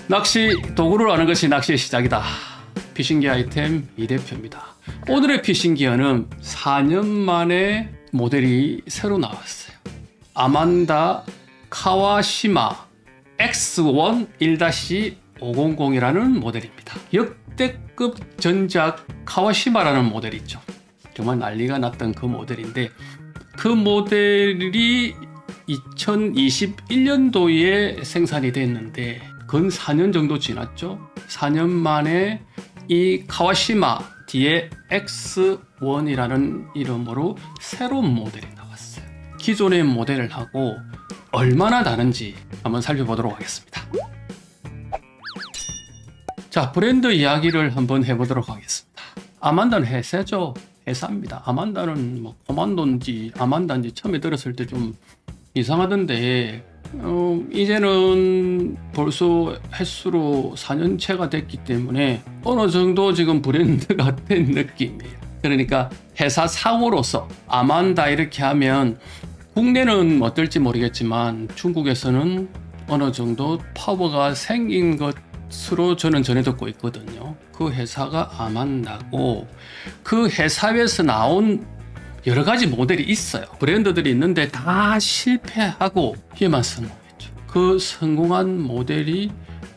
낚시 도구를 아는 것이 낚시의 시작이다. 피싱기 아이템 이 대표입니다. 오늘의 피싱기어는 4년 만에 모델이 새로 나왔어요. 아만다 카와시마 X1 1-500이라는 모델입니다. 역대급 전작 카와시마라는 모델이 있죠. 정말 난리가 났던 그 모델인데, 그 모델이 2021년도에 생산이 됐는데 근 4년 정도 지났죠. 4년 만에 이 카와시마 뒤에 X1이라는 이름으로 새로운 모델이 나왔어요. 기존의 모델하고 얼마나 다른지 한번 살펴보도록 하겠습니다. 자, 브랜드 이야기를 한번 해보도록 하겠습니다. 아만다는 회사죠. 회사입니다. 아만다는 뭐 코만도인지 아만다인지 처음에 들었을 때 좀 이상하던데 이제는 벌써 횟수로 4년째가 됐기 때문에 어느 정도 지금 브랜드가 된 느낌이에요. 그러니까 회사 상호로서 아만다 이렇게 하면 국내는 어떨지 모르겠지만 중국에서는 어느 정도 파워가 생긴 것으로 저는 전해 듣고 있거든요. 그 회사가 아만다고, 그 회사에서 나온 여러 가지 모델이 있어요. 브랜드들이 있는데 다 실패하고 얘만 성공했죠. 그 성공한 모델이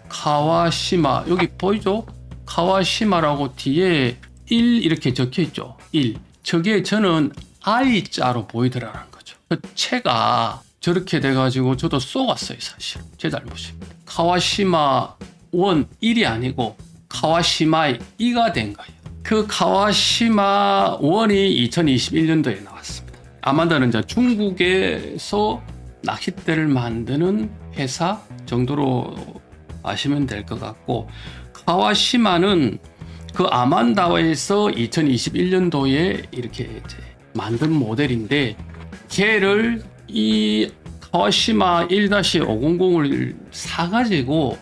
카와시마, 여기 보이죠? 카와시마라고 뒤에 1 이렇게 적혀 있죠. 1. 저게 저는 I자로 보이더라는 거죠. 그 채가 저렇게 돼가지고 저도 쏘았어요. 사실 제 잘못입니다. 카와시마 1, 1이 아니고 카와시마의 2가 된 거예요. 그 카와시마 1이 2021년도에 나왔습니다. 아만다는 이제 중국에서 낚싯대를 만드는 회사 정도로 아시면 될 것 같고, 카와시마는 그 아만다에서 2021년도에 이렇게 이제 만든 모델인데, 걔를 이 카와시마 1-500을 사가지고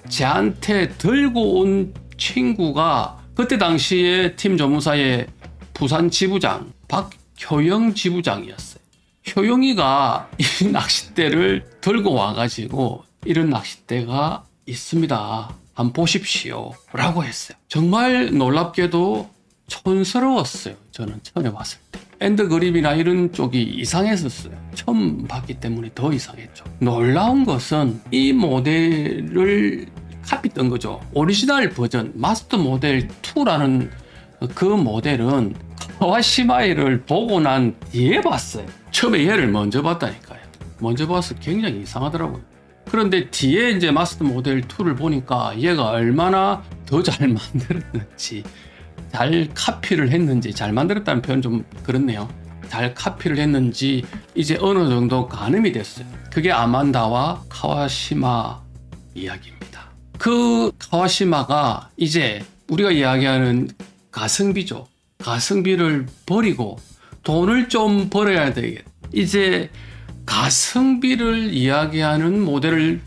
저한테 들고 온 친구가 그때 당시에 팀 전무사의 부산 지부장 박효영 지부장이었어요. 효영이가 이 낚싯대를 들고 와가지고 이런 낚싯대가 있습니다, 한번 보십시오 라고 했어요. 정말 놀랍게도 촌스러웠어요. 저는 처음에 봤을 때 엔드 그립이나 이런 쪽이 이상했었어요. 처음 봤기 때문에 더 이상했죠. 놀라운 것은 이 모델을 카피했던 거죠. 오리지널 버전 마스터 모델 2라는 그 모델은 카와시마를 보고 난 뒤에 봤어요. 처음에 얘를 먼저 봤다니까요. 먼저 봐서 굉장히 이상하더라고요. 그런데 뒤에 이제 마스터 모델 2를 보니까 얘가 얼마나 더 잘 만들었는지, 잘 카피를 했는지, 잘 만들었다는 표현 좀 그렇네요. 잘 카피를 했는지 이제 어느 정도 가늠이 됐어요. 그게 아만다와 카와시마 이야기입니다. 그 카와시마가 이제 우리가 이야기하는 가성비죠. 가성비를 버리고 돈을 좀 벌어야 되겠다. 이제 가성비를 이야기하는 모델을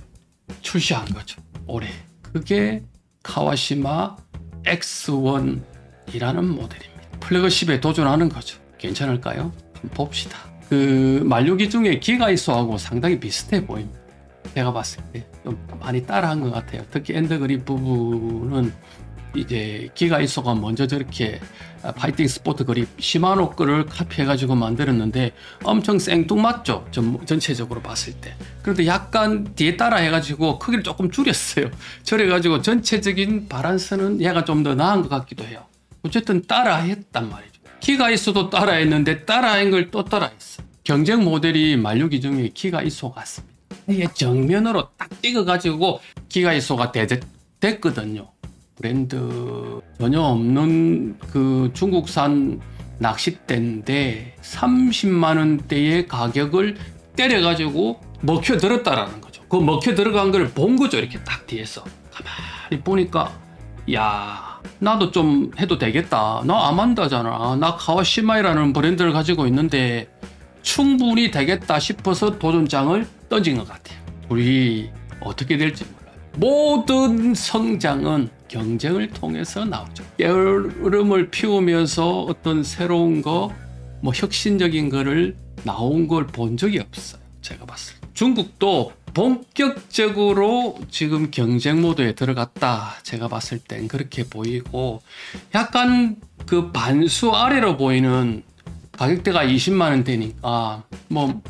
출시한 거죠, 올해. 그게 카와시마 X1이라는 모델입니다. 플래그십에 도전하는 거죠. 괜찮을까요? 한번 봅시다. 그 만료기 중에 기가이소하고 상당히 비슷해 보입니다. 제가 봤을 때 좀 많이 따라한 것 같아요. 특히 엔드 그립 부분은 이제 기가이소가 먼저 저렇게 파이팅 스포트 그립 시마노 거를 카피해가지고 만들었는데 엄청 생뚱맞죠, 전체적으로 봤을 때. 그런데 약간 뒤에 따라 해가지고 크기를 조금 줄였어요. 저래가지고 전체적인 바란스는 얘가 좀 더 나은 것 같기도 해요. 어쨌든 따라 했단 말이죠. 기가이소도 따라 했는데 따라한 걸 또 따라 했어요. 경쟁 모델이 만료기 중에 기가이소 같습니다. 이게 정면으로 딱 찍어가지고 기가이소가 됐거든요. 브랜드 전혀 없는 그 중국산 낚싯대인데 30만 원대의 가격을 때려가지고 먹혀 들었다라는 거죠. 그 먹혀 들어간 걸 본 거죠. 이렇게 딱 뒤에서 가만히 보니까, 야, 나도 좀 해도 되겠다. 나 아만다잖아. 나 카와시마이라는 브랜드를 가지고 있는데 충분히 되겠다 싶어서 도전장을 던진 것 같아요. 우리 어떻게 될지 몰라요. 모든 성장은 경쟁을 통해서 나오죠. 게으름을 피우면서 어떤 새로운 거, 뭐 혁신적인 거를 나온 걸 본 적이 없어요. 제가 봤을 때. 중국도 본격적으로 지금 경쟁 모드에 들어갔다. 제가 봤을 땐 그렇게 보이고, 약간 그 반수 아래로 보이는 가격대가 20만 원대니까 뭐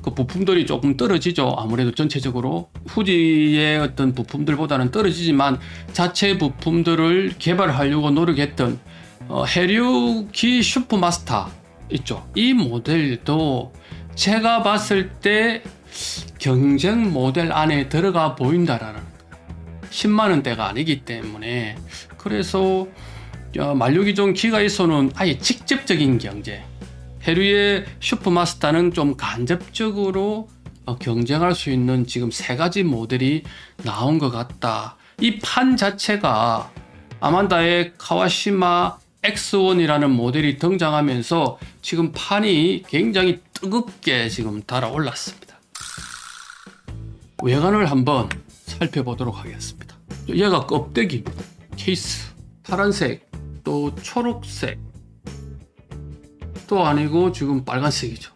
그 부품들이 조금 떨어지죠. 아무래도 전체적으로 후지의 어떤 부품들보다는 떨어지지만 자체 부품들을 개발하려고 노력했던 해류기 슈퍼마스터 있죠. 이 모델도 제가 봤을 때 경쟁 모델 안에 들어가 보인다라는 거예요. 10만 원대가 아니기 때문에. 그래서 만료기종 기가이소는 아예 직접적인 경쟁, 해류의 슈퍼마스터는 좀 간접적으로 경쟁할 수 있는 지금 세 가지 모델이 나온 것 같다. 이 판 자체가 아만다의 카와시마 X1이라는 모델이 등장하면서 지금 판이 굉장히 뜨겁게 지금 달아올랐습니다. 외관을 한번 살펴보도록 하겠습니다. 얘가 껍데기입니다. 케이스 파란색, 또 초록색, 또 아니고 지금 빨간색이죠.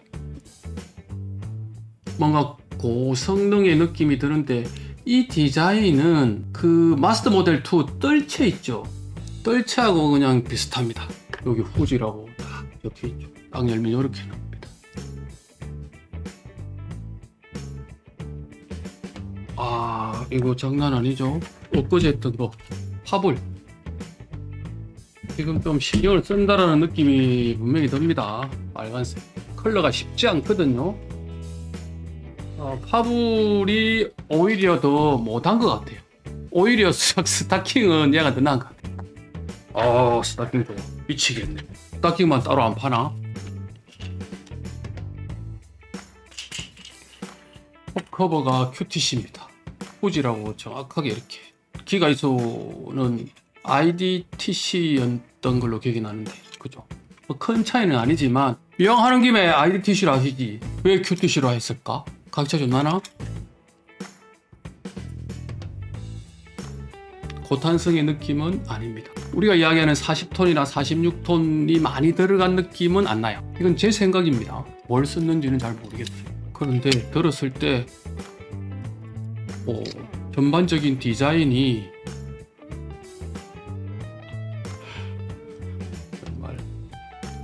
뭔가 고성능의 느낌이 드는데, 이 디자인은 그 마스터 모델 2 뜰채 있죠. 뜰채하고 그냥 비슷합니다. 여기 후지라고 딱 적혀있죠. 딱 열면 이렇게 나옵니다. 아, 이거 장난 아니죠. 엊그제 했던 거 파불. 지금 좀 신경을 쓴다라는 느낌이 분명히 듭니다. 빨간색 컬러가 쉽지 않거든요. 파불이 오히려 더 못한 것 같아요. 오히려 스타킹은 얘가 더 나은 것 같아요. 스타킹 좋아. 미치겠네. 스타킹만 따로 안 파나? 톱 커버가 QTC입니다. 후지라고 정확하게 이렇게. 기가이소는 IDTC였던 걸로 기억이 나는데, 그죠? 뭐 큰 차이는 아니지만, 이왕 하는 김에 IDTC로 하시지 왜 QTC로 했을까? 가격차 좀 나나? 고탄성의 느낌은 아닙니다. 우리가 이야기하는 40톤이나 46톤이 많이 들어간 느낌은 안 나요. 이건 제 생각입니다. 뭘 썼는지는 잘 모르겠어요. 그런데 들었을 때 전반적인 디자인이 정말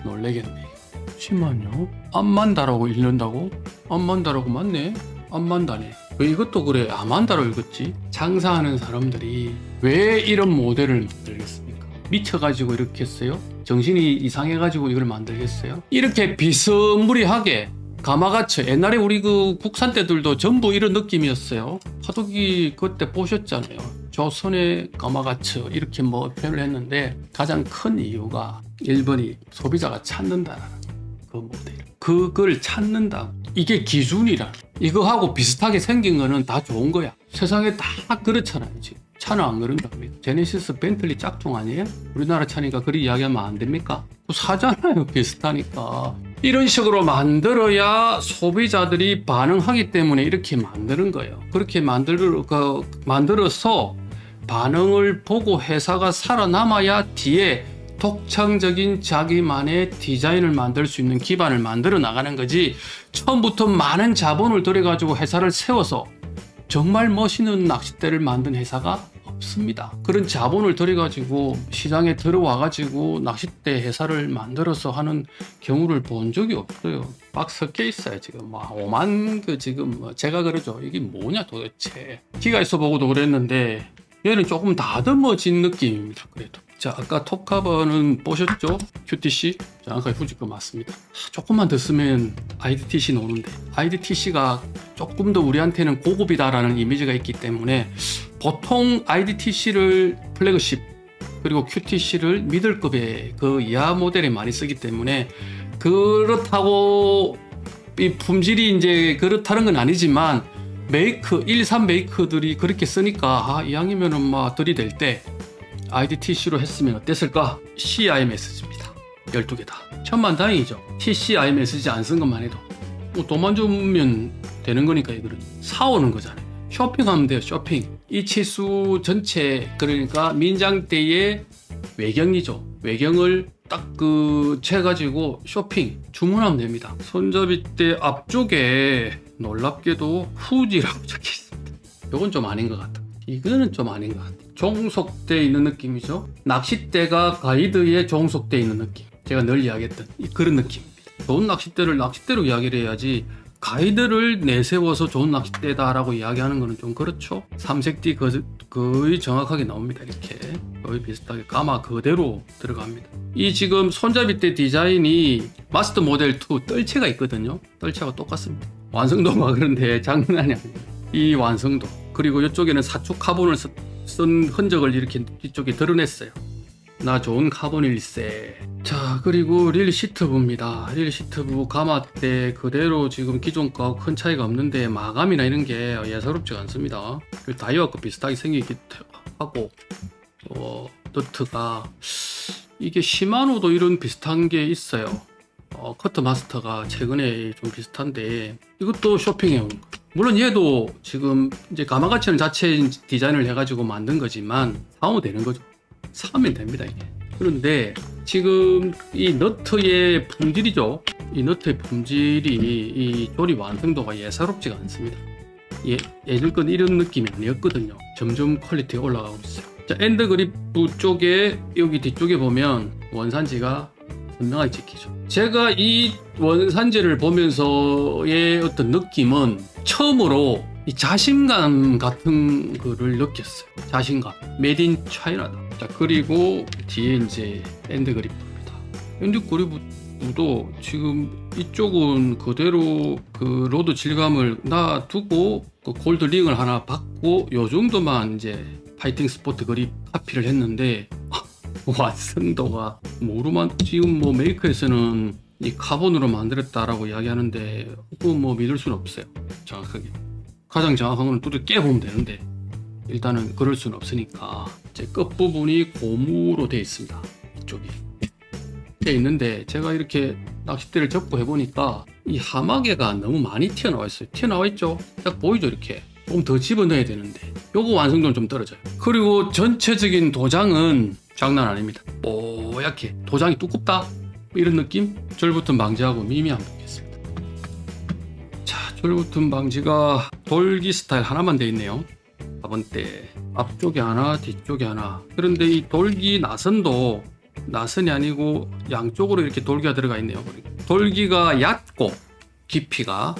놀래겠네. 잠시만요. 암만다라고 읽는다고? 암만다라고 맞네? 암만다네. 왜 이것도 그래 아만다로 읽었지? 장사하는 사람들이 왜 이런 모델을 만들겠습니까? 미쳐가지고 이렇게 했어요? 정신이 이상해가지고 이걸 만들겠어요? 이렇게 비스무리하게 가마가츠, 옛날에 우리 그 국산 때들도 전부 이런 느낌이었어요. 화덕이 그때 보셨잖아요. 조선의 가마가츠 이렇게 뭐 표현을 했는데, 가장 큰 이유가 1번이 소비자가 찾는다라는 그 모델. 그걸 찾는다. 이게 기준이라. 이거하고 비슷하게 생긴 거는 다 좋은 거야. 세상에 다 그렇잖아요. 지금 차는 안 그런답니다. 제네시스 벤틀리 짝퉁 아니에요? 우리나라 차니까 그리 이야기하면 안 됩니까? 사잖아요. 비슷하니까. 이런 식으로 만들어야 소비자들이 반응하기 때문에 이렇게 만드는 거예요. 그렇게 만들어서 반응을 보고 회사가 살아남아야 뒤에 독창적인 자기만의 디자인을 만들 수 있는 기반을 만들어 나가는 거지, 처음부터 많은 자본을 들여가지고 회사를 세워서 정말 멋있는 낚싯대를 만든 회사가 없습니다. 그런 자본을 들여가지고 시장에 들어와가지고 낚싯대 회사를 만들어서 하는 경우를 본 적이 없어요. 막 섞여 있어요. 지금 막 오만 그 지금 제가 그러죠. 이게 뭐냐 도대체. 기가이소 보고도 그랬는데 얘는 조금 다듬어진 느낌입니다. 그래도. 자, 아까 톱커버는 보셨죠? QTC 정확하게 후지 거 맞습니다. 조금만 더 쓰면 IDTC 나오는데, IDTC가 조금 더 우리한테는 고급이다라는 이미지가 있기 때문에 보통 IDTC를 플래그십 그리고 QTC를 미들급의 그 이하 모델에 많이 쓰기 때문에, 그렇다고 이 품질이 이제 그렇다는 건 아니지만 메이크 1, 3 메이크들이 그렇게 쓰니까 이왕이면은 막 들이댈 때 IDTC로 했으면 어땠을까? CIMSG입니다. 12개 다. 천만다행이죠. TCIMSG 안 쓴 것만 해도 뭐 돈만 주면 되는 거니까 이거는 사오는 거잖아요. 쇼핑하면 돼요. 쇼핑. 이 치수 전체, 그러니까 민장대의 외경이죠. 외경을 딱 그 채가지고 쇼핑 주문하면 됩니다. 손잡이대 앞쪽에 놀랍게도 후지라고 적혀 있습니다. 이건 좀 아닌 것 같아. 이거는 좀 아닌 것 같아. 종속돼 있는 느낌이죠. 낚싯대가 가이드에 종속돼 있는 느낌. 제가 늘 이야기했던 그런 느낌입니다. 좋은 낚싯대를 낚싯대로 이야기를 해야지 가이드를 내세워서 좋은 낚싯대다라고 이야기하는 거는 좀 그렇죠. 삼색띠 거의 정확하게 나옵니다. 이렇게 거의 비슷하게 가마 그대로 들어갑니다. 이 지금 손잡이대 디자인이 마스터 모델 2 뜰채가 있거든요. 뜰채가 똑같습니다. 완성도가 그런데 장난이 아니에요. 이 완성도. 그리고 이쪽에는 사축 카본을 쓴 흔적을 이렇게 뒤쪽에 드러냈어요. 나 좋은 카본일세. 자, 그리고 릴 시트부입니다. 릴 시트부 가마대 그대로 지금 기존 거하고 큰 차이가 없는데 마감이나 이런 게 예사롭지가 않습니다. 다이와크 비슷하게 생기기도 하고 너트가 이게 시마노도 이런 비슷한 게 있어요. 커트 마스터가 최근에 좀 비슷한데 이것도 쇼핑해 온 거. 물론 얘도 지금 이제 가마가치는 자체 디자인을 해가지고 만든 거지만 사면 되는 거죠. 사면 됩니다 이게. 그런데 지금 이 너트의 품질이죠. 이 너트의 품질이 이 조립 완성도가 예사롭지가 않습니다. 예전 건 이런 느낌이 아니었거든요. 점점 퀄리티가 올라가고 있어요. 자, 엔드 그립부 쪽에 여기 뒤쪽에 보면 원산지가 분명하게 찍히죠. 제가 이 원산지를 보면서의 어떤 느낌은 처음으로 이 자신감 같은 거를 느꼈어요. 자신감. 메드 인 차이나다. 자, 그리고 뒤에 이제 엔드 그립부입니다. 엔드 그립부도 지금 이쪽은 그대로 그 로드 질감을 놔두고 그 골드 링을 하나 받고 요 정도만 이제 파이팅 스포트 그립 카피를 했는데 완성도가 뭐로만 지금 뭐 메이커에서는 이 카본으로 만들었다라고 이야기하는데 그거 뭐 믿을 수는 없어요. 정확하게. 가장 정확한 건 뚜렷 깨보면 되는데 일단은 그럴 수는 없으니까 제 끝부분이 고무로 되어 있습니다. 이쪽이 되어 있는데 제가 이렇게 낚싯대를 접고 해보니까 이 하마개가 너무 많이 튀어나와 있어요. 튀어나와 있죠? 딱 보이죠? 이렇게 조금 더 집어넣어야 되는데 요거 완성도는 좀 떨어져요. 그리고 전체적인 도장은 장난 아닙니다. 뽀얗게 도장이 두껍다 이런 느낌? 줄붙은 방지하고 미미한 보겠습니다. 자, 줄붙은 방지가 돌기 스타일 하나만 되어 있네요. 4번대 앞쪽에 하나 뒤쪽에 하나. 그런데 이 돌기 나선도 나선이 아니고 양쪽으로 이렇게 돌기가 들어가 있네요. 돌기가 얕고 깊이가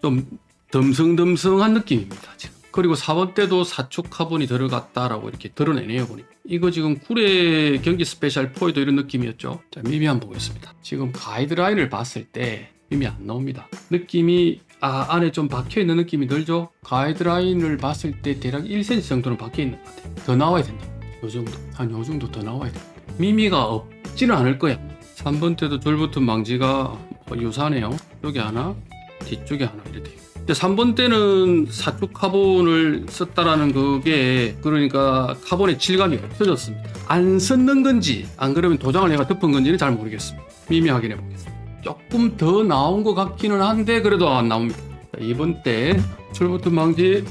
좀 듬성듬성한 느낌입니다. 지금. 그리고 4번대도 사축 카본이 들어갔다라고 이렇게 드러내네요. 보니까 이거 지금 구례 경기 스페셜 4에도 이런 느낌이었죠. 자, 미미 한번 보겠습니다. 지금 가이드라인을 봤을 때 미미 안 나옵니다. 느낌이 안에 좀 박혀있는 느낌이 들죠. 가이드라인을 봤을 때 대략 1cm 정도는 박혀있는 것 같아요. 더 나와야 된다. 요 정도 한 요 정도 더 나와야 된다. 미미가 없지는 않을 거야. 3번대도 줄붙은 방지가 유사하네요. 여기 하나 뒤쪽에 하나 이렇게 돼요. 3번대는 사축 카본을 썼다라는 그게 그러니까 카본의 질감이 없어졌습니다. 안 썼는 건지 안 그러면 도장을 내가 덮은 건지는 잘 모르겠습니다. 미미 확인해 보겠습니다. 조금 더 나온 것 같기는 한데 그래도 안 나옵니다. 자, 2번대 줄붙은 방지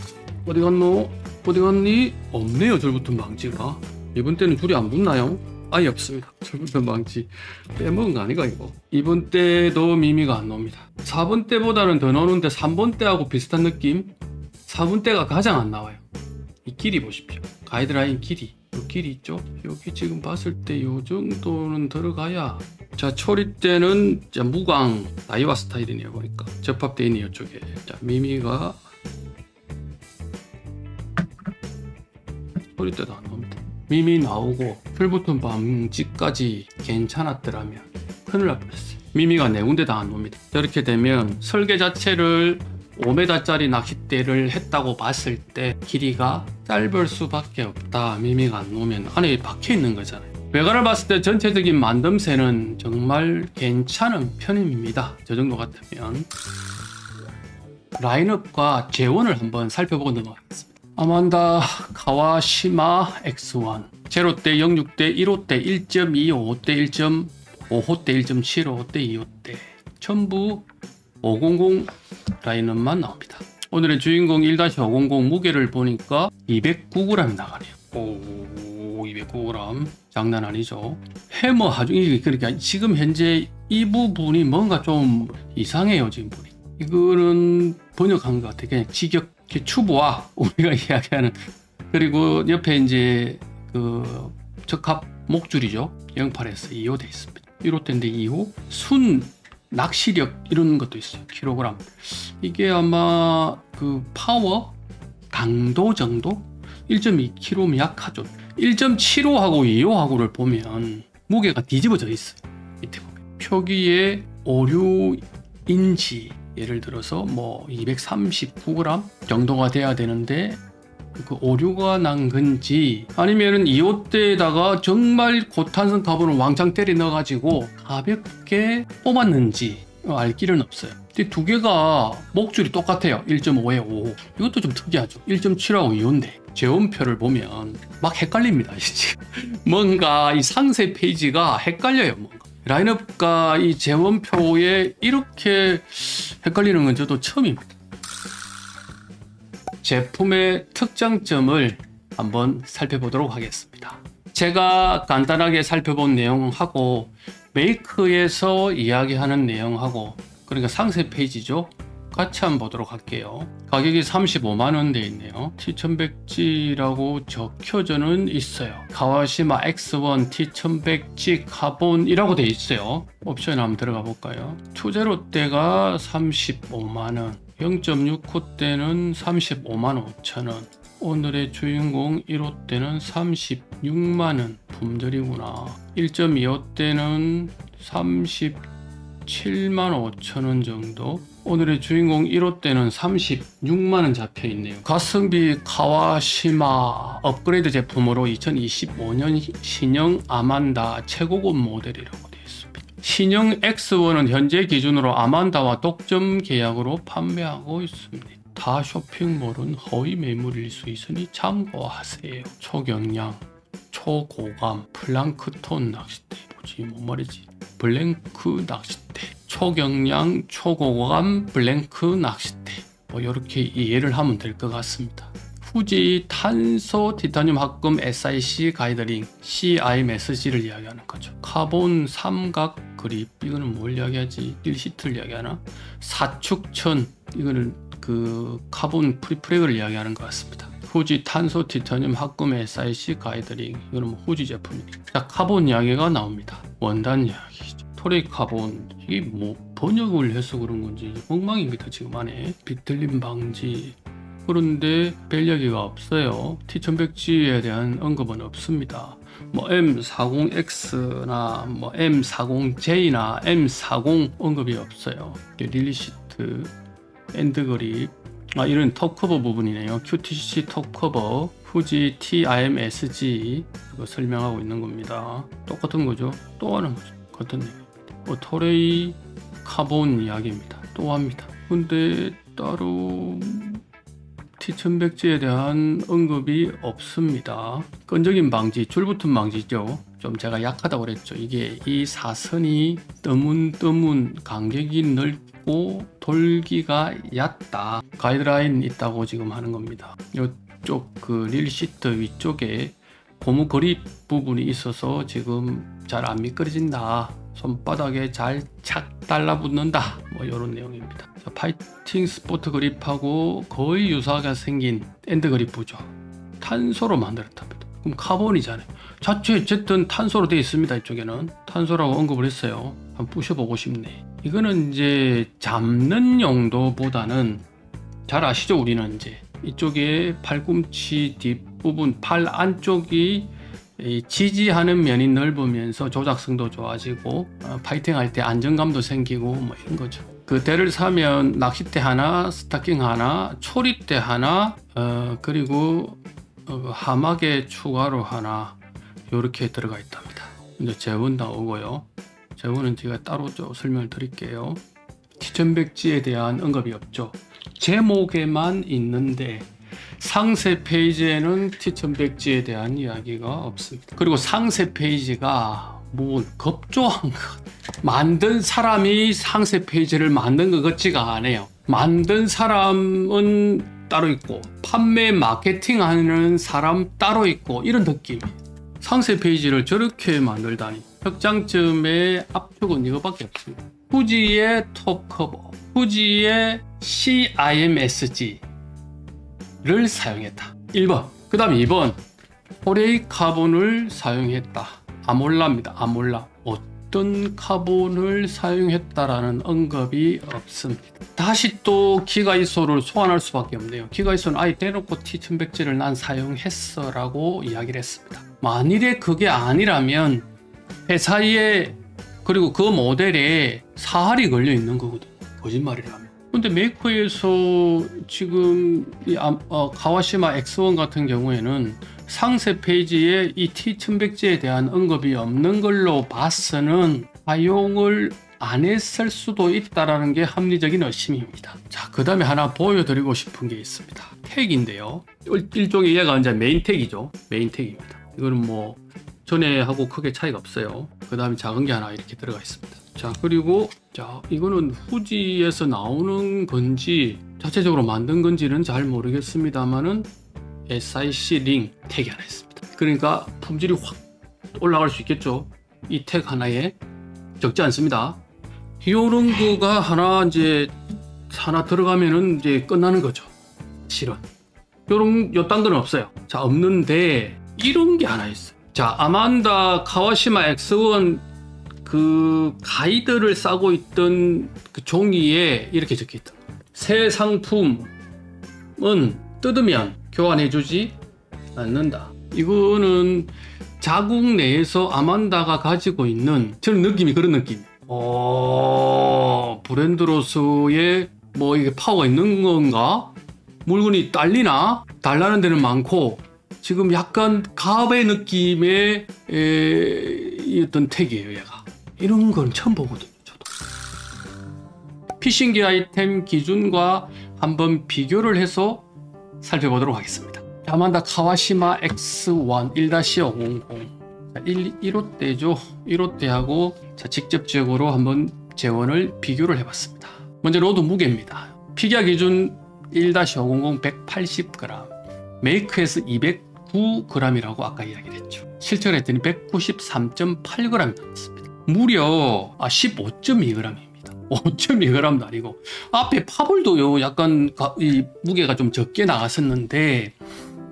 어디 갔노? 어디 갔니? 없네요. 줄붙은 방지가. 2번대는 줄이 안 붙나요? 아예 없습니다. 줄붙은 방지 빼먹은 거 아니가 이거. 2번 때도 미미가 안 나옵니다. 4번 때보다는 더 나오는데 3번 때하고 비슷한 느낌. 4번 때가 가장 안 나와요. 이 길이 보십시오. 가이드라인 길이. 이 길이 있죠. 여기 지금 봤을 때 이 정도는 들어가야. 자, 초리대는 무광 다이와 스타일이네요. 보니까 접합되어 있는 이쪽에. 자, 미미가 초리대도 안 나옵니다. 미미 나오고 줄붙은 방지까지 괜찮았더라면 큰일 날 뻔했어요. 미미가 4군데 다 안 옵니다. 이렇게 되면 설계 자체를 5m짜리 낚싯대를 했다고 봤을 때 길이가 짧을 수밖에 없다. 미미가 안 오면 안에 박혀 있는 거잖아요. 외관을 봤을 때 전체적인 만듦새는 정말 괜찮은 편입니다. 저 정도 같으면. 라인업과 재원을 한번 살펴보고 넘어가겠습니다. 아만다 카와시마 X1 0대 06대 1호대 1.25대 1.5호대 1.75대 2호대 전부 500 라인업만 나옵니다. 오늘의 주인공 1-500 무게를 보니까 209g 나가네요. 오, 209g 장난 아니죠. 해머 하중 그러니까 지금 현재 이 부분이 뭔가 좀 이상해요. 지금 보니 이거는 번역한 것 같아. 그냥 직역 추부와 우리가 이야기하는, 그리고 옆에 이제 그 적합 목줄이죠. 08에서 2호 돼 있습니다. 1호대인데 2호 순 낚시력 이런 것도 있어요. 킬로그램. 이게 아마 그 파워 강도 정도 1.2kg면 약하죠. 1.75하고 2호하고를 보면 무게가 뒤집어져 있어요. 밑에 보면 표기에 오류인지 예를 들어서 뭐 239g 정도가 돼야 되는데 그 오류가 난 건지 아니면은 2호대에다가 정말 고탄성 카본을 왕창 때려 넣어가지고 가볍게 뽑았는지 알 길은 없어요. 근데 두 개가 목줄이 똑같아요. 1.5에 5호. 이것도 좀 특이하죠. 1.7하고 2호인데 재원표를 보면 막 헷갈립니다. 뭔가 이 상세 페이지가 헷갈려요. 뭔가 라인업과 이 재원표에 이렇게 헷갈리는 건 저도 처음입니다. 제품의 특장점을 한번 살펴보도록 하겠습니다. 제가 간단하게 살펴본 내용하고 메이크에서 이야기하는 내용하고, 그러니까 상세 페이지죠. 같이 한번 보도록 할게요. 가격이 35만원 돼 있네요. T1100G라고 적혀져는 있어요. 가와시마 X1 T1100G 카본이라고 돼 있어요. 옵션 한번 들어가 볼까요? 2제로대가 35만원, 0.6호 때는 35만 5천원, 오늘의 주인공 1호 때는 36만원 품절이구나. 1.25 때는 37만 5천원 정도, 오늘의 주인공 1호 때는 36만원 잡혀 있네요. 가성비 카와시마 업그레이드 제품으로 2025년 신형 아만다 최고급 모델이라고 되어 있습니다. 신형 X1은 현재 기준으로 아만다와 독점 계약으로 판매하고 있습니다. 타 쇼핑몰은 허위 매물일 수 있으니 참고하세요. 초경량, 초고감, 플랑크톤 낚싯대, 뭐지 뭔 말이지? 블랭크 낚싯대, 초경량, 초고감, 블랭크 낚싯대, 뭐 이렇게 이해를 하면 될 것 같습니다. 후지 탄소 티타늄 합금 SIC 가이드링 CIMSG를 이야기하는 거죠. 카본 삼각 그립, 이거는 뭘 이야기하지? 릴시트를 이야기하나? 사축천, 이거는 그 카본 프리프렉을 이야기하는 것 같습니다. 후지 탄소 티타늄 합금 SIC 가이드링, 이거는 뭐 후지 제품이니까. 자, 카본 이야기가 나옵니다. 원단 이야기죠. 토레이 카본, 이게 뭐 번역을 해서 그런 건지 엉망입니다. 지금 안에 비틀림 방지, 그런데 별 이야기가 없어요. T1100G에 대한 언급은 없습니다. 뭐 M40X나 뭐 M40J나 M40 언급이 없어요. 릴리시트, 엔드그립, 이런 톱커버 부분이네요. QTC 톱커버, 후지 TIMSG, 이거 설명하고 있는 겁니다. 똑같은 거죠. 또 하는 거죠. 같은 내용입니다. 뭐 토레이 카본 이야기입니다. 또 합니다. 근데 따로 T1100G에 대한 언급이 없습니다. 끈적임 방지, 줄붙음 방지죠. 좀 제가 약하다고 그랬죠. 이게 이 사선이 뜨문뜨문, 간격이 넓고 돌기가 얕다. 가이드라인 있다고 지금 하는 겁니다. 이쪽 그 릴시트 위쪽에 고무 그립 부분이 있어서 지금 잘 안 미끄러진다. 손바닥에 잘 착 달라붙는다. 뭐 이런 내용입니다. 자, 파이팅 스포트 그립하고 거의 유사하게 생긴 엔드 그립부죠. 탄소로 만들었답니다. 그럼 카본이잖아요. 자체 어쨌든 탄소로 되어 있습니다. 이쪽에는 탄소라고 언급을 했어요. 한번 부셔보고 싶네. 이거는 이제 잡는 용도보다는, 잘 아시죠? 우리는 이제 이쪽에 팔꿈치 뒷부분, 팔 안쪽이 지지하는 면이 넓으면서 조작성도 좋아지고 파이팅 할 때 안정감도 생기고 뭐 이런 거죠. 그 대를 사면 낚싯대 하나, 스타킹 하나, 초리대 하나, 그리고 하막에 추가로 하나 이렇게 들어가 있답니다. 이제 재원 나오고요. 재원은 제가 따로 좀 설명을 드릴게요. T1100G에 대한 언급이 없죠. 제목에만 있는데 상세 페이지에는 T1100G에 대한 이야기가 없습니다. 그리고 상세 페이지가 뭐 겁조한 것, 만든 사람이 상세 페이지를 만든 것 같지가 않아요. 만든 사람은 따로 있고 판매 마케팅하는 사람 따로 있고 이런 느낌이에요. 상세 페이지를 저렇게 만들다니. 흑장점의 압축은 이거밖에 없습니다. 후지의 톱 커버, 후지의 CIMSG를 사용했다. 1번. 그 다음에 2번. 포레이 카본을 사용했다. 아몰라입니다. 아몰라. 어떤 카본을 사용했다라는 언급이 없습니다. 다시 또 기가이소를 소환할 수밖에 없네요. 기가이소는 아예 대놓고 T1100G를 난 사용했어 라고 이야기를 했습니다. 만일에 그게 아니라면 회사에 그리고 그 모델에 사할이 걸려 있는 거거든요. 거짓말이라면. 근데 메이커에서 지금 가와시마 X1 같은 경우에는 상세 페이지에 이 T1100G에 대한 언급이 없는 걸로 봐서는 사용을 안 했을 수도 있다는 게 합리적인 의심입니다. 자, 그 다음에 하나 보여드리고 싶은 게 있습니다. 택인데요. 일종의 얘가 이제 메인 택이죠. 메인 택입니다. 이거는 뭐 전에 하고 크게 차이가 없어요. 그 다음에 작은 게 하나 이렇게 들어가 있습니다. 자, 그리고 자, 이거는 후지에서 나오는 건지 자체적으로 만든 건지는 잘 모르겠습니다만은 SIC 링 택이 하나 있습니다. 그러니까 품질이 확 올라갈 수 있겠죠. 이 택 하나에 적지 않습니다. 요런 거가 하나 이제 하나 들어가면은 이제 끝나는 거죠. 실은 요딴 건 없어요. 자, 없는데 이런 게 하나 있어요. 자, 아만다 카와시마 X1 그 가이드를 싸고 있던 그 종이에 이렇게 적혀 있다. 새 상품은 뜯으면 교환해주지 않는다. 이거는 자국 내에서 아만다가 가지고 있는 저는 느낌이 그런 느낌. 브랜드로서의 뭐 이게 파워가 있는 건가? 물건이 딸리나? 달라는 데는 많고 지금 약간 갑의 느낌의 어떤 택이에요. 얘가 이런 건 처음 보거든요. 저도. 피싱기 아이템 기준과 한번 비교를 해서 살펴보도록 하겠습니다. 아만다 카와시마 X1 1-500 1호대죠. 1호대하고 직접적으로 한번 재원을 비교를 해봤습니다. 먼저 로드 무게입니다. 피겨 기준 1-500 180g, 메이크에서 209g이라고 아까 이야기를 했죠. 실천을 했더니 193.8g 나왔습니다. 무려 15.2g입니다. 5.2g도 아니고 앞에 파볼도요 약간 이 무게가 좀 적게 나갔었는데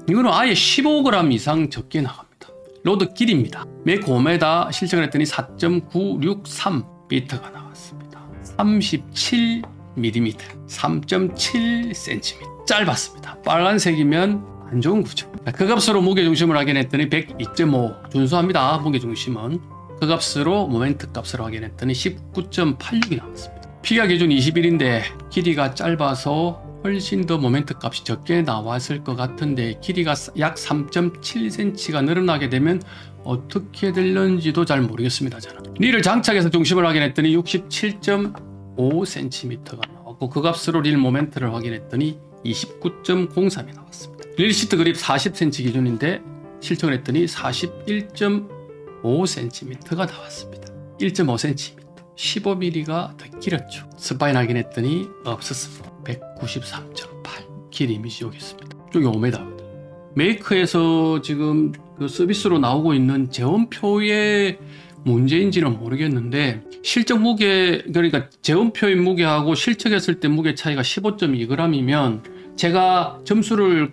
이거는 아예 15g 이상 적게 나갑니다. 로드 길이입니다. 매 5m 실천을 했더니 4.963m가 나왔습니다. 37mm, 3.7cm. 짧았습니다. 빨간색이면 안 좋은 거죠. 그 값으로 무게중심을 확인했더니 102.5 준수합니다. 무게중심은 그 값으로 모멘트 값으로 확인했더니 19.86이 나왔습니다. 피겨 기준 21인데 길이가 짧아서 훨씬 더 모멘트 값이 적게 나왔을 것 같은데 길이가 약 3.7cm가 늘어나게 되면 어떻게 될는지도 잘 모르겠습니다. 저는 릴을 장착해서 중심을 확인했더니 67.5cm가 나왔고 그 값으로 릴 모멘트를 확인했더니 29.03이 나왔습니다. 릴 시트 그립 40cm 기준인데 실천을 했더니 41.5cm가 나왔습니다. 1.5cm 15mm가 더 길었죠. 스파인 확인했더니 없었습니다. 193.8 길이 여기 있습니다. 쪽이 5m거든요. 메이커에서 지금 그 서비스로 나오고 있는 재원표의 문제인지는 모르겠는데 실적 무게, 그러니까 재원표의 무게하고 실측했을 때 무게 차이가 15.2g이면 제가 점수를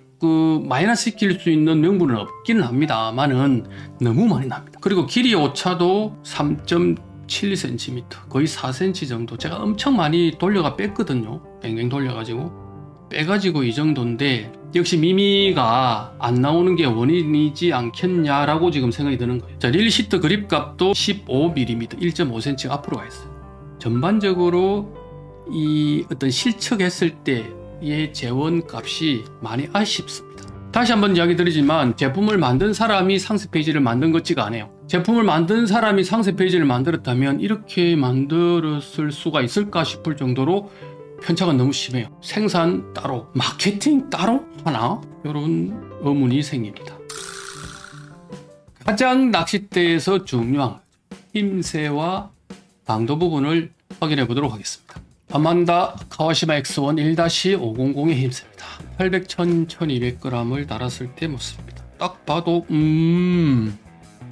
마이너스 시킬 수 있는 명분은 없기는 합니다만은 너무 많이 납니다. 그리고 길이 오차도 3.7cm, 거의 4cm 정도. 제가 엄청 많이 돌려가 뺐거든요. 뱅뱅 돌려가지고 빼가지고 이 정도인데 역시 미미가 안 나오는 게 원인이지 않겠냐라고 지금 생각이 드는 거예요. 자, 릴 시트 그립 값도 15mm, 1.5cm 앞으로 가 있어요. 전반적으로 이 어떤 실측했을 때의 재원 값이 많이 아쉽습니다. 다시 한번 이야기 드리지만 제품을 만든 사람이 상세 페이지를 만든 것 같지가 않아요. 제품을 만든 사람이 상세 페이지를 만들었다면 이렇게 만들었을 수가 있을까 싶을 정도로 편차가 너무 심해요. 생산 따로, 마케팅 따로 하나? 이런 의문이 생깁니다. 가장 낚싯대에서 중요한 힘새와 강도 부분을 확인해 보도록 하겠습니다. 아만다 카와시마 X1 1-500의 힘새입니다. 800, 1000, 1200g을 달았을 때 모습입니다. 딱 봐도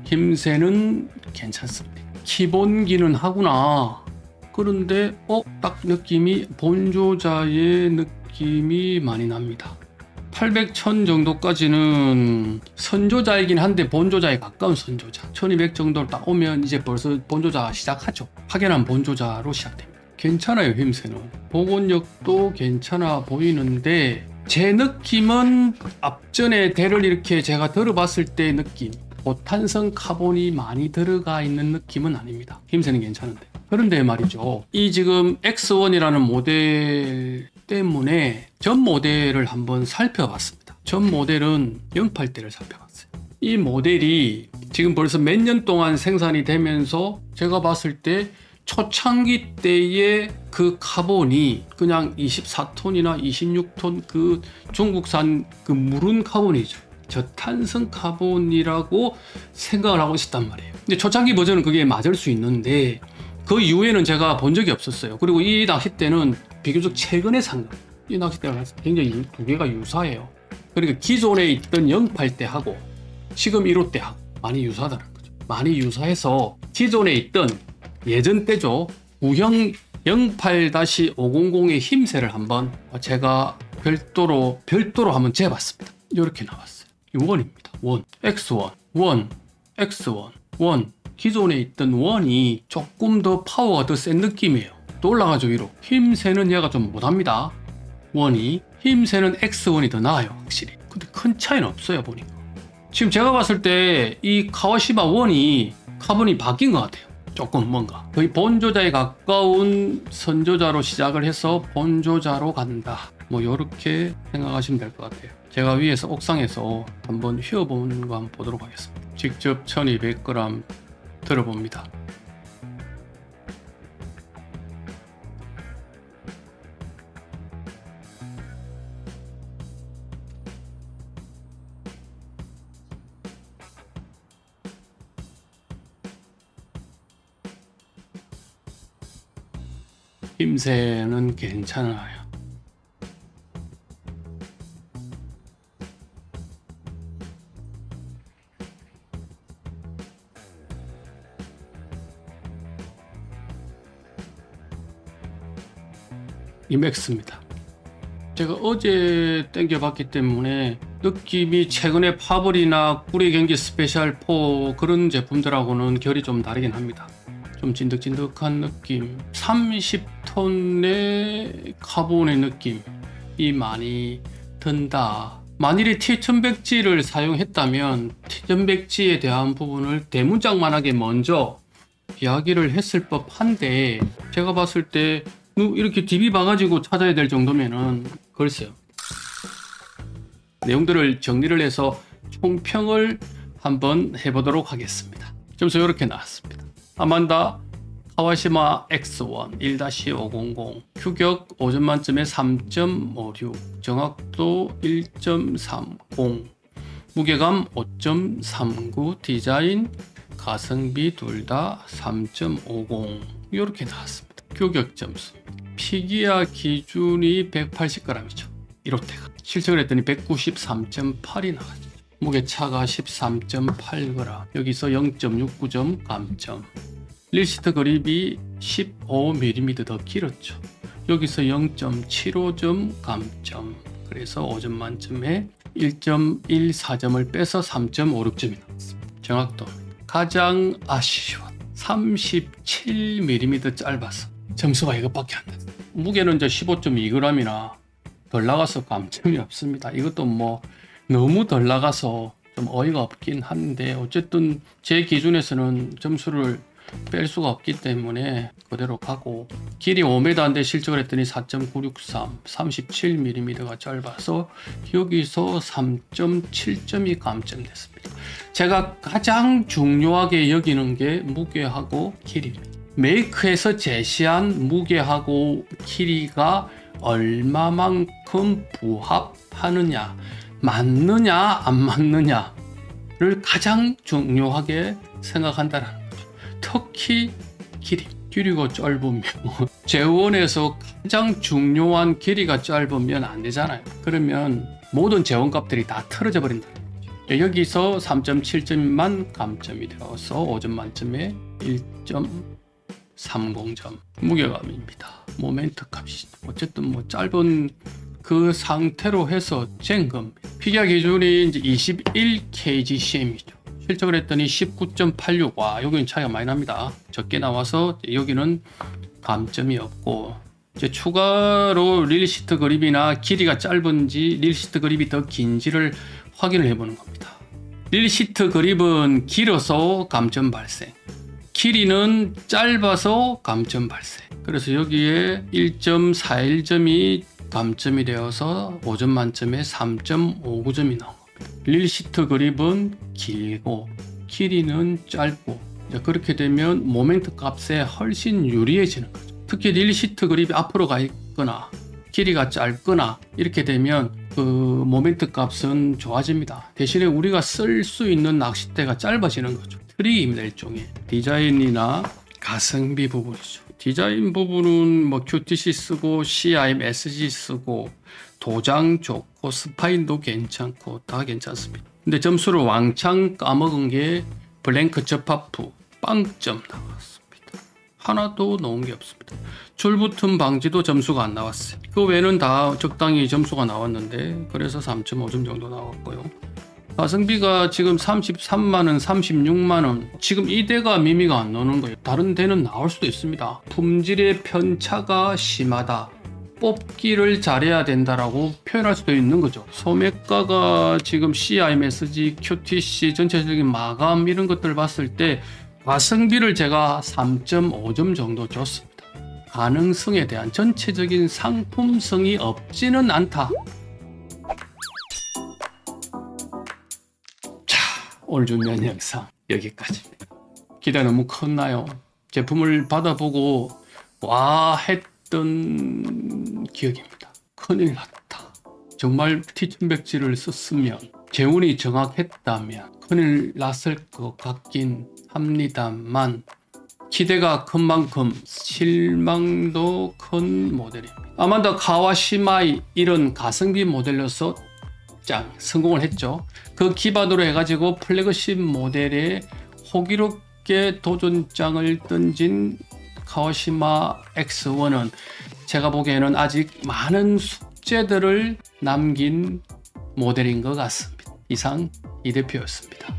힘새는 괜찮습니다. 기본기는 하구나. 그런데 딱 느낌이 본조자의 느낌이 많이 납니다. 800, 1000 정도까지는 선조자이긴 한데 본조자에 가까운 선조자. 1200 정도로 딱 오면 이제 벌써 본조자가 시작하죠. 확연한 본조자로 시작됩니다. 괜찮아요. 힘새는 복원력도 괜찮아 보이는데 제 느낌은 앞전에 대를 이렇게 제가 들어봤을 때 느낌, 고탄성 카본이 많이 들어가 있는 느낌은 아닙니다. 힘새는 괜찮은데. 그런데 말이죠, 이 지금 X1이라는 모델 때문에 전 모델을 한번 살펴봤습니다. 전 모델은 08대를 살펴봤어요. 이 모델이 지금 벌써 몇 년 동안 생산이 되면서 제가 봤을 때 초창기 때의 그 카본이 그냥 24톤이나 26톤 그 중국산 그 무른 카본이죠. 저탄성 카본이라고 생각을 하고 있었단 말이에요. 근데 초창기 버전은 그게 맞을 수 있는데 그 이후에는 제가 본 적이 없었어요. 그리고 이 낚싯대는 비교적 최근에 산 거예요. 이 낚싯대가 굉장히 두 개가 유사해요. 그러니까 기존에 있던 08대하고 지금 15대하고 많이 유사하다는 거죠. 많이 유사해서 기존에 있던 예전 때죠. 구형 08-500의 힘새를 한번 제가 별도로 한번 재봤습니다. 이렇게 나왔어요. 원입니다. 원, X1, 원, X1, 원. 기존에 있던 원이 조금 더 파워가 더 센 느낌이에요. 또 올라가죠 위로. 힘새는 얘가 좀 못합니다. 원이. 힘새는 X1이 더 나아요 확실히. 근데 큰 차이는 없어요 보니까. 지금 제가 봤을 때 이 카와시바 원이 카본이 바뀐 것 같아요. 조금 뭔가 거의 본조자에 가까운 선조자로 시작을 해서 본조자로 간다. 뭐 이렇게 생각하시면 될 것 같아요. 제가 위에서 옥상에서 한번 휘어보는 거 한번 보도록 하겠습니다. 직접 1200g 들어봅니다. 힘새는 괜찮아요. 이맥스입니다. 제가 어제 땡겨봤기 때문에 느낌이 최근에 파벌이나 구리 경기 스페셜 4 그런 제품들하고는 결이 좀 다르긴 합니다. 좀 진득진득한 느낌, 30톤의 카본의 느낌이 많이 든다. 만일에 T1100G를 사용했다면 T1100G에 대한 부분을 대문짝만하게 먼저 이야기를 했을 법한데 제가 봤을 때 이렇게 DB 봐가지고 찾아야 될 정도면은 글쎄요. 내용들을 정리를 해서 총평을 한번 해보도록 하겠습니다. 점수 이렇게 나왔습니다. 아만다 카와시마 X1 1-500 규격 5점 만점에 3.56 정확도 1.30 무게감 5.39 디자인 가성비 둘 다 3.50 이렇게 나왔습니다. 규격 점수 피기아 기준이 180g이죠. 1호대가 실측을 했더니 193.8이 나갔죠. 무게차가 13.8g 여기서 0.69점 감점. 릴시트 그립이 15mm 더 길었죠. 여기서 0.75점 감점. 그래서 5점 만점에 1.14점을 빼서 3.56점이 나왔습니다. 정확도 가장 아쉬운 37mm 짧아서 점수가 이것밖에 안 났어요. 무게는 이제 15.2g이나 덜 나가서 감점이 없습니다. 이것도 뭐 너무 덜 나가서 좀 어이가 없긴 한데 어쨌든 제 기준에서는 점수를 뺄 수가 없기 때문에 그대로 가고 길이 5m인데 실측을 했더니 4.963 37mm가 짧아서 여기서 3.7점이 감점됐습니다. 제가 가장 중요하게 여기는 게 무게하고 길이입니다. 메이크에서 제시한 무게하고 길이가 얼마만큼 부합하느냐 맞느냐 안 맞느냐를 가장 중요하게 생각한다는 거죠. 특히 길이가 짧으면 재원에서 가장 중요한 길이가 짧으면 안 되잖아요. 그러면 모든 재원값들이 다 틀어져 버린다는 거죠. 여기서 3.7점만 감점이 되어서 5점 만점에 1.30점 무게감입니다. 모멘트 값이 어쨌든 뭐 짧은 그 상태로 해서 잰 겁니다. 피겨 기준이 이제 21kgcm이죠. 실적을 했더니 19.86. 와, 여기는 차이가 많이 납니다. 적게 나와서 여기는 감점이 없고, 이제 추가로 릴시트 그립이나 길이가 짧은지 릴시트 그립이 더 긴지를 확인을 해보는 겁니다. 릴시트 그립은 길어서 감점 발생, 길이는 짧아서 감점 발생. 그래서 여기에 1.41점이 감점이 되어서 5점 만점에 3.59점이 나온 겁니다. 릴시트 그립은 길고 길이는 짧고, 그렇게 되면 모멘트 값에 훨씬 유리해지는 거죠. 특히 릴시트 그립이 앞으로 가 있거나 길이가 짧거나 이렇게 되면 그 모멘트 값은 좋아집니다. 대신에 우리가 쓸 수 있는 낚싯대가 짧아지는 거죠. 트릭입니다. 일종의 디자인이나 가성비 부분이죠. 디자인 부분은 뭐 QTC 쓰고 CIM SG 쓰고 도장 좋고 스파인도 괜찮고 다 괜찮습니다. 근데 점수를 왕창 까먹은 게 블랭크 접합부 빵점 나왔습니다. 하나도 넣은 게 없습니다. 줄붙음 방지도 점수가 안 나왔어요. 그 외에는 다 적당히 점수가 나왔는데, 그래서 3.5점 정도 나왔고요. 가성비가 지금 33만원, 36만원. 지금 이 대가 미미가 안 나오는 거예요. 다른 데는 나올 수도 있습니다. 품질의 편차가 심하다, 뽑기를 잘해야 된다라고 표현할 수도 있는 거죠. 소매가가 지금 CIMSG, QTC 전체적인 마감 이런 것들 봤을 때 가성비를 제가 3.5점 정도 줬습니다. 가능성에 대한 전체적인 상품성이 없지는 않다. 자, 오늘 준비한 영상 여기까지입니다. 기대 너무 컸나요? 제품을 받아보고 와 했던 기억입니다. 큰일 났다. 정말 T1100G를 썼으면, 재운이 정확했다면 큰일 났을 것 같긴 합니다만, 기대가 큰 만큼 실망도 큰 모델입니다. 아마도 카와시마이 이런 가성비 모델로서 짱 성공을 했죠. 그 기반으로 해가지고 플래그십 모델에 호기롭게 도전장을 던진 카와시마 X1은 제가 보기에는 아직 많은 숙제들을 남긴 모델인 것 같습니다. 이상 이 대표였습니다.